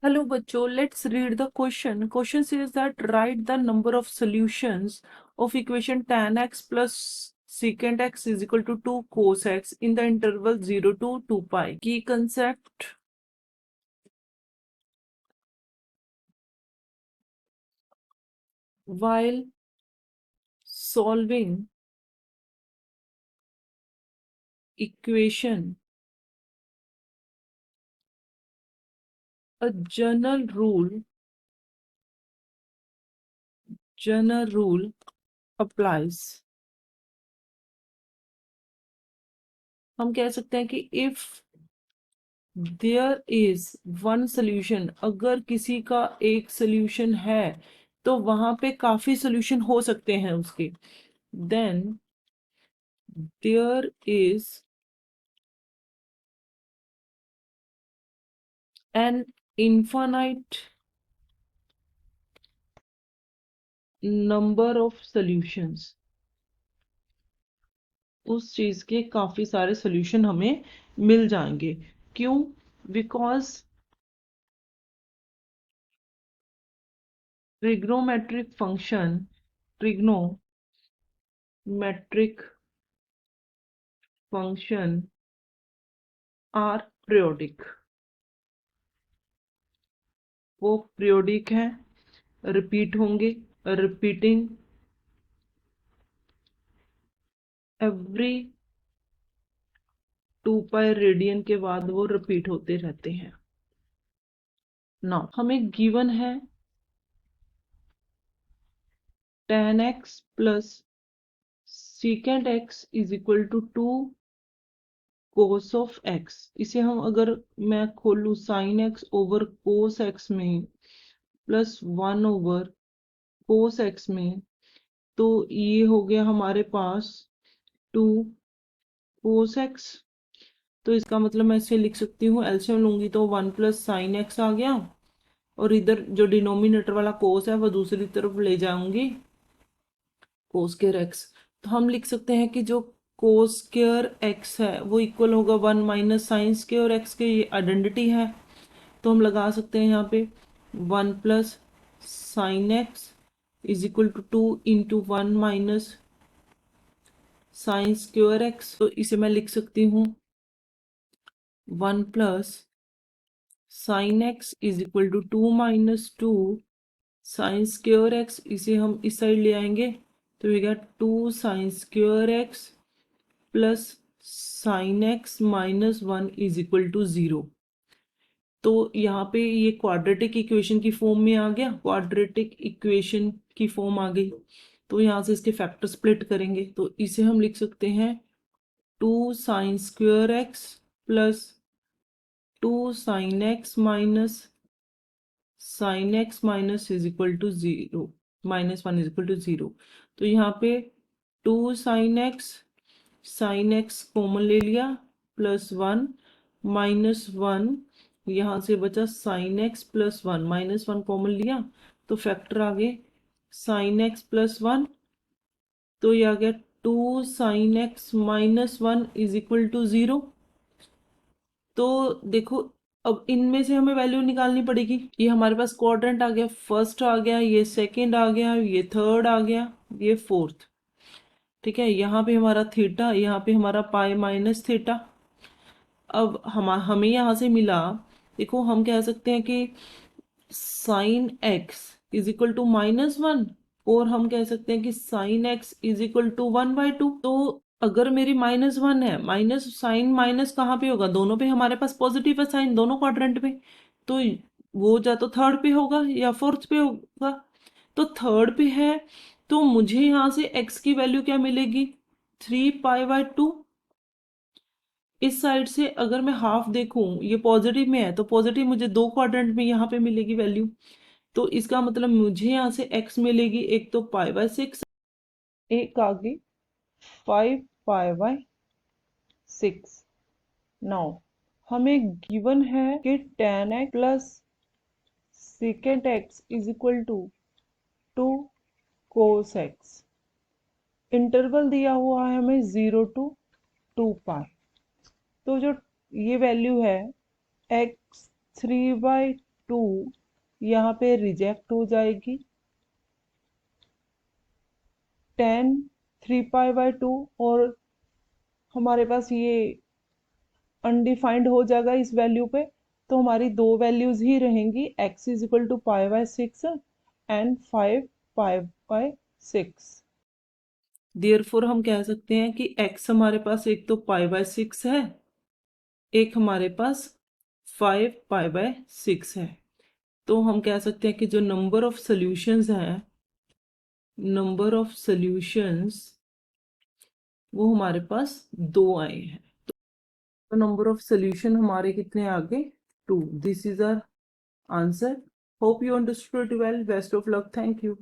Hello, बच्चों. Let's read the question. Question says that write the number of solutions of equation tan x plus secant x is equal to 2 cos x in the interval 0 to 2 pi. Key concept. While solving equation, a general rule applies. हम कह सकते हैं कि if there is one solution, अगर किसी का एक solution है तो वहां पे काफी सोल्यूशन हो सकते हैं उसके. Then there is an infinite number of solutions. उस चीज के काफी सारे सोल्यूशन हमें मिल जाएंगे. क्यों? Because trigonometric function are periodic. वो पीरियोडिक है, रिपीट होंगे, रिपीटिंग एवरी 2 पाई रेडियन के बाद वो रिपीट होते रहते हैं. नाउ हमें गिवन है tan x plus secant x is equal to 2 cos of x. इसे हम अगर मैं खोलू sin x over cos x में प्लस 1 ओवर cos x में, तो ये हो गया हमारे पास 2 cos x. तो इसका मतलब मैं इसे लिख सकती हूँ, एलसीएम लूंगी तो 1 प्लस साइन एक्स आ गया, और इधर जो डिनोमिनेटर वाला कोस है वो दूसरी तरफ ले जाऊंगी, कोस स्क्वायर एक्स. तो हम लिख सकते हैं कि जो कोस स्क्वायर एक्स है वो इक्वल होगा 1 माइनस साइन स्क्वायर एक्स के. ये आइडेंटिटी है, तो हम लगा सकते हैं यहाँ पे 1 plus sine x is equal to 2 into 1 minus sine square x. तो इसे मैं लिख सकती हूँ 1 plus sine x is equal to 2 minus 2 sine square x. इसे हम इस साइड ले आएंगे तो ये 2 sine square x plus sine x minus 1 is equal to 0. तो यहाँ पे ये क्वाड्रेटिक इक्वेशन की फॉर्म में आ गया, क्वाड्रेटिक इक्वेशन की फॉर्म आ गई. तो यहाँ से इसके फैक्टर स्प्लिट करेंगे तो इसे हम लिख सकते हैं 2 sine square x plus 2 sine x minus sine x minus is equal to 0, minus 1 is equal to 0. तो यहाँ पे 2 साइन एक्स कॉमन ले लिया प्लस 1 माइनस 1, यहाँ से बचा sine x plus 1, minus 1 common लिया तो फैक्टर आ गए साइन एक्स प्लस 1. तो ये आ गया 2 sine x minus 1 is equal to 0. तो देखो, अब इनमें से हमें वैल्यू निकालनी पड़ेगी. ये हमारे पास क्वाड्रेंट आ गया, फर्स्ट आ गया, ये सेकंड आ गया, ये थर्ड आ गया, ये फोर्थ. ठीक है, यहाँ पे हमारा थीटा, यहाँ पे हमारा पाई माइनस थीटा. अब हमें यहाँ से मिला, देखो हम कह सकते हैं कि sine x is equal to minus 1, और हम कह सकते हैं कि sine x is equal to 1/2. तो अगर मेरी -1 है, माइनस साइन माइनस कहाँ पे होगा, दोनों पे हमारे पास पॉजिटिव है साइन, दोनों क्वाड्रेंट पे. तो वो या तो थर्ड पे होगा या फोर्थ पे होगा. तो थर्ड पे है, तो मुझे यहाँ से x की वैल्यू क्या मिलेगी, 3 पाई/2. इस साइड से अगर मैं हाफ देखूं, ये पॉजिटिव में है तो पॉजिटिव मुझे दो क्वाड्रेंट में यहाँ पे मिलेगी वैल्यू. तो इसका मतलब मुझे यहाँ से x मिलेगी, एक तो पाई/6, एक आगे 5 पाई/6. नाउ हमें गिवन है कि tan x plus secant x is equal to 2 cos x. Interval दिया हुआ है हमें 0 to 2 पाई. तो जो ये वैल्यू है x 3/2 2 यहाँ पे रिजेक्ट हो जाएगी, 10 3π/2 और हमारे पास ये अनडिफाइंड हो जाएगा इस वैल्यू पे। तो हमारी दो वैल्यूज ही रहेंगी, x is equal to π/6 and 5π/6। Therefore हम कह सकते हैं कि x हमारे पास एक तो π/6 है, एक हमारे पास 5π/6 है। तो हम कह सकते हैं कि जो नंबर ऑफ सॉल्यूशंस हैं, नंबर ऑफ सॉल्यूशंस वो हमारे पास 2 आए हैं। तो नंबर ऑफ सॉल्यूशन हमारे कितने आ गए? 2। This is our answer. Hope you understood well. Best of luck. Thank you.